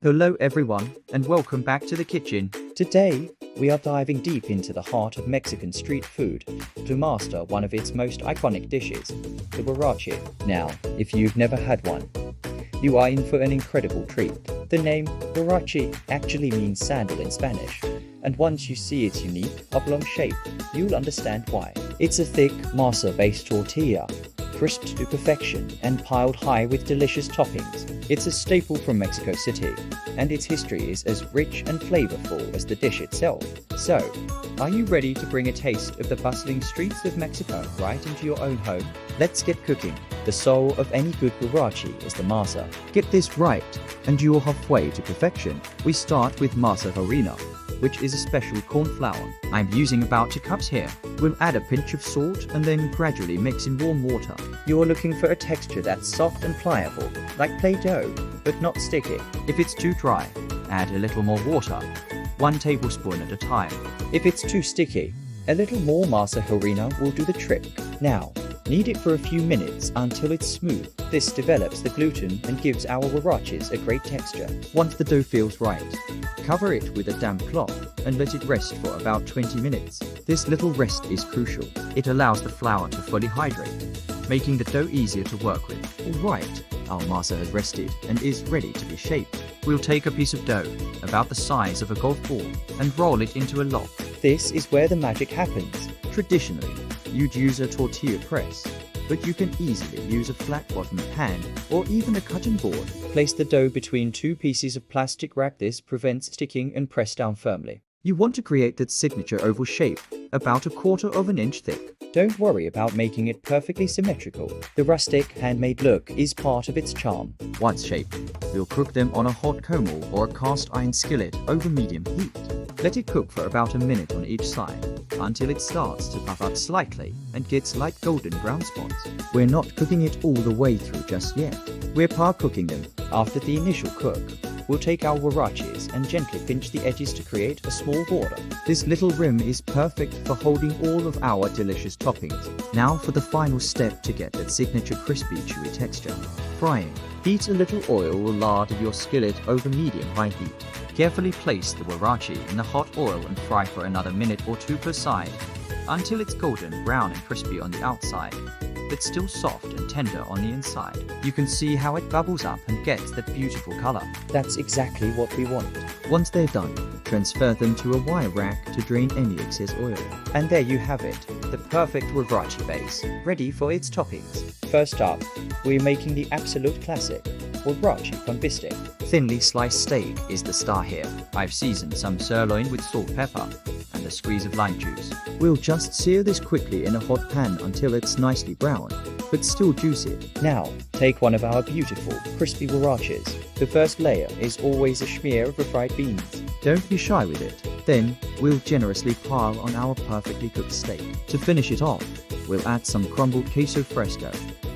Hello everyone, and welcome back to the kitchen. Today, we are diving deep into the heart of Mexican street food to master one of its most iconic dishes, the huarache. Now, if you've never had one, you are in for an incredible treat. The name huarache actually means sandal in Spanish, and once you see its unique, oblong shape, you'll understand why. It's a thick, masa-based tortilla, crisped to perfection and piled high with delicious toppings. It's a staple from Mexico City, and its history is as rich and flavorful as the dish itself. So, are you ready to bring a taste of the bustling streets of Mexico right into your own home? Let's get cooking. The soul of any good huarache is the masa. Get this right, and you're halfway to perfection. We start with masa harina, which is a special corn flour. I'm using about 2 cups here. We'll add a pinch of salt and then gradually mix in warm water. You're looking for a texture that's soft and pliable, like Play-Doh, but not sticky. If it's too dry, add a little more water, 1 tablespoon at a time. If it's too sticky, a little more masa harina will do the trick. Now, knead it for a few minutes until it's smooth. This develops the gluten and gives our huaraches a great texture. Once the dough feels right, cover it with a damp cloth and let it rest for about 20 minutes. This little rest is crucial. It allows the flour to fully hydrate, making the dough easier to work with. Alright, our masa has rested and is ready to be shaped. We'll take a piece of dough, about the size of a golf ball, and roll it into a lock. This is where the magic happens. Traditionally, you'd use a tortilla press, but you can easily use a flat-bottomed pan or even a cutting board. Place the dough between 2 pieces of plastic wrap. This prevents sticking and press down firmly. You want to create that signature oval shape, about 1/4 inch thick. Don't worry about making it perfectly symmetrical. The rustic, handmade look is part of its charm. Once shaped, we'll cook them on a hot comal or a cast iron skillet over medium heat. Let it cook for about a minute on each side, until it starts to puff up slightly and gets light golden brown spots. We're not cooking it all the way through just yet. We're par-cooking them. After the initial cook, we'll take our huaraches and gently pinch the edges to create a small border. This little rim is perfect for holding all of our delicious toppings. Now for the final step to get that signature crispy, chewy texture. Frying. Heat a little oil or lard of your skillet over medium-high heat. Carefully place the huarache in the hot oil and fry for another minute or 2 per side, until it's golden brown and crispy on the outside, but still soft and tender on the inside. You can see how it bubbles up and gets that beautiful color. That's exactly what we want. Once they're done, transfer them to a wire rack to drain any excess oil. And there you have it, the perfect huarache base, ready for its toppings. First up, we're making the absolute classic, huarache con bistec. Thinly sliced steak is the star here. I've seasoned some sirloin with salt, pepper, and a squeeze of lime juice. We'll just sear this quickly in a hot pan until it's nicely brown, but still juicy. Now, take one of our beautiful, crispy huaraches. The first layer is always a smear of refried beans. Don't be shy with it. Then, we'll generously pile on our perfectly cooked steak. To finish it off, we'll add some crumbled queso fresco,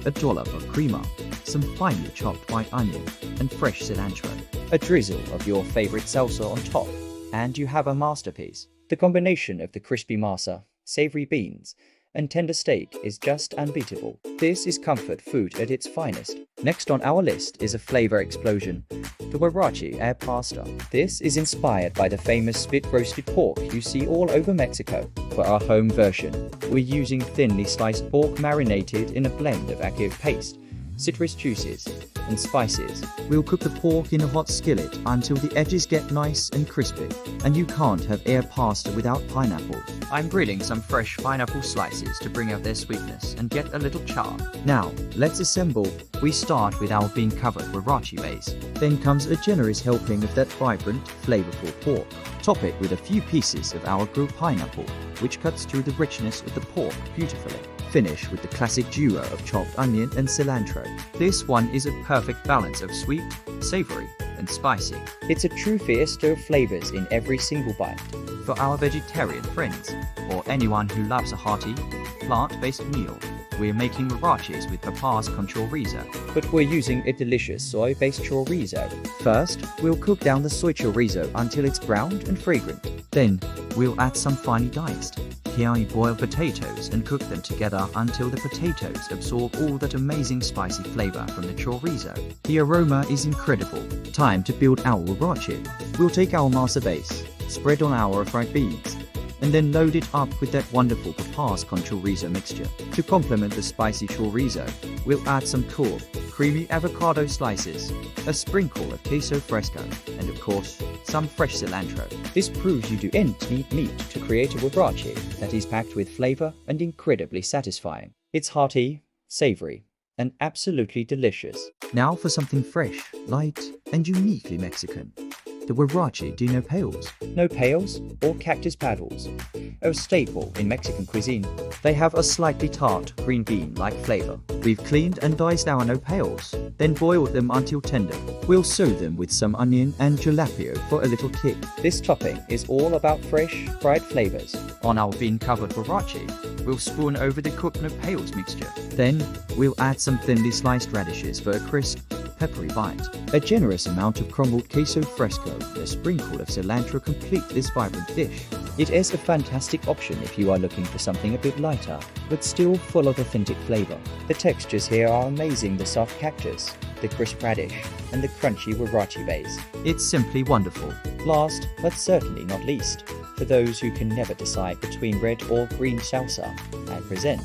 a dollop of crema, some finely chopped white onion, and fresh cilantro. A drizzle of your favorite salsa on top, and you have a masterpiece. The combination of the crispy masa, savory beans, and tender steak is just unbeatable. This is comfort food at its finest. Next on our list is a flavor explosion, the huarache air pasta. This is inspired by the famous spit roasted pork you see all over Mexico. For our home version, we're using thinly sliced pork marinated in a blend of agave paste, citrus juices, and spices. We'll cook the pork in a hot skillet until the edges get nice and crispy. And you can't have air pasta without pineapple. I'm grilling some fresh pineapple slices to bring out their sweetness and get a little char. Now, let's assemble. We start with our bean-covered huarache base. Then comes a generous helping of that vibrant, flavorful pork. Top it with a few pieces of our grilled pineapple, which cuts through the richness of the pork beautifully. Finish with the classic duo of chopped onion and cilantro. This one is a perfect balance of sweet, savory, and spicy. It's a true fiesta of flavors in every single bite. For our vegetarian friends, or anyone who loves a hearty, plant-based meal, we're making huaraches with papas con chorizo. But we're using a delicious soy-based chorizo. First, we'll cook down the soy chorizo until it's browned and fragrant. Then, we'll add some finely diced, Here you boil potatoes and cook them together until the potatoes absorb all that amazing spicy flavor from the chorizo. The aroma is incredible. Time to build our huarache. We'll take our masa base, spread on our fried beans, and then load it up with that wonderful papas con chorizo mixture. To complement the spicy chorizo, we'll add some cool, creamy avocado slices, a sprinkle of queso fresco, and of course, some fresh cilantro. This proves you don't need meat to create a huarache that is packed with flavor and incredibly satisfying. It's hearty, savory, and absolutely delicious. Now for something fresh, light, and uniquely Mexican. The Huarache de Nopales. Nopales, or cactus paddles, a staple in Mexican cuisine. They have a slightly tart, green bean-like flavor. We've cleaned and diced our nopales, then boiled them until tender. We'll sew them with some onion and jalapeno for a little kick. This topping is all about fresh, fried flavors. On our bean-covered huarache, we'll spoon over the cooked nopales mixture. Then, we'll add some thinly sliced radishes for a crisp, peppery bite. A generous amount of crumbled queso fresco and a sprinkle of cilantro complete this vibrant dish. It is a fantastic option if you are looking for something a bit lighter, but still full of authentic flavor. The textures here are amazing: the soft cactus, the crisp radish, and the crunchy huarache base. It's simply wonderful. Last, but certainly not least, for those who can never decide between red or green salsa, I present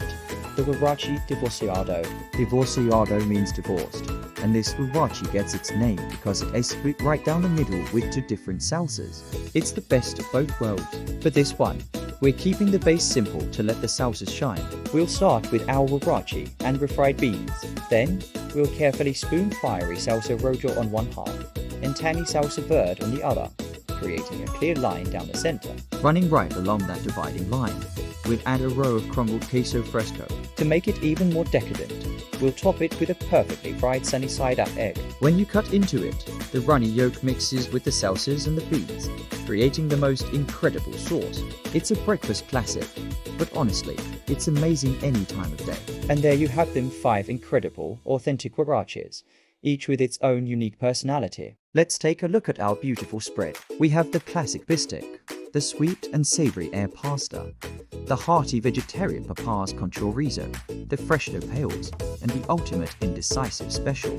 the Huarache Divorciado. Divorciado means divorced, and this huarache gets its name because it is split right down the middle with two different salsas. It's the best of both worlds. For this one, we're keeping the base simple to let the salsas shine. We'll start with our huarache and refried beans. Then, we'll carefully spoon fiery salsa roja on one half and tangy salsa verde on the other, creating a clear line down the center. Running right along that dividing line, we'll add a row of crumbled queso fresco. To make it even more decadent, we'll top it with a perfectly fried sunny side up egg. When you cut into it, the runny yolk mixes with the salsas and the beans, creating the most incredible sauce. It's a breakfast classic, but honestly, it's amazing any time of day. And there you have them, 5 incredible, authentic huaraches, each with its own unique personality. Let's take a look at our beautiful spread. We have the classic bistec, the sweet and savory air pasta, the hearty vegetarian papas con chorizo, the fresh nopales, and the ultimate indecisive special,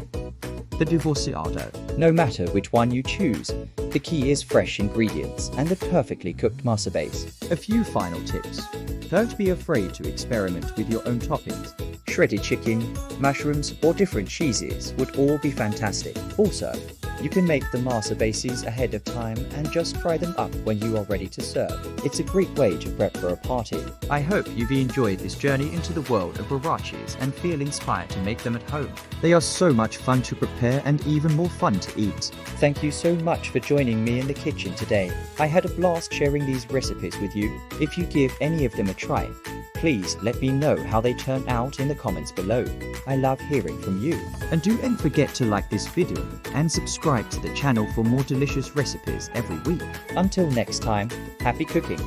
the divorciado. No matter which one you choose, the key is fresh ingredients and the perfectly cooked masa base. A few final tips. Don't be afraid to experiment with your own toppings. Shredded chicken, mushrooms, or different cheeses would all be fantastic. Also, you can make the masa bases ahead of time and just fry them up when you are ready to serve. It's a great way to prep for a party. I hope you've enjoyed this journey into the world of huaraches and feel inspired to make them at home. They are so much fun to prepare and even more fun to eat. Thank you so much for joining me in the kitchen today. I had a blast sharing these recipes with you. If you give any of them a try, please let me know how they turn out in the comments below. I love hearing from you. And don't forget to like this video and subscribe to the channel for more delicious recipes every week. Until next time, happy cooking!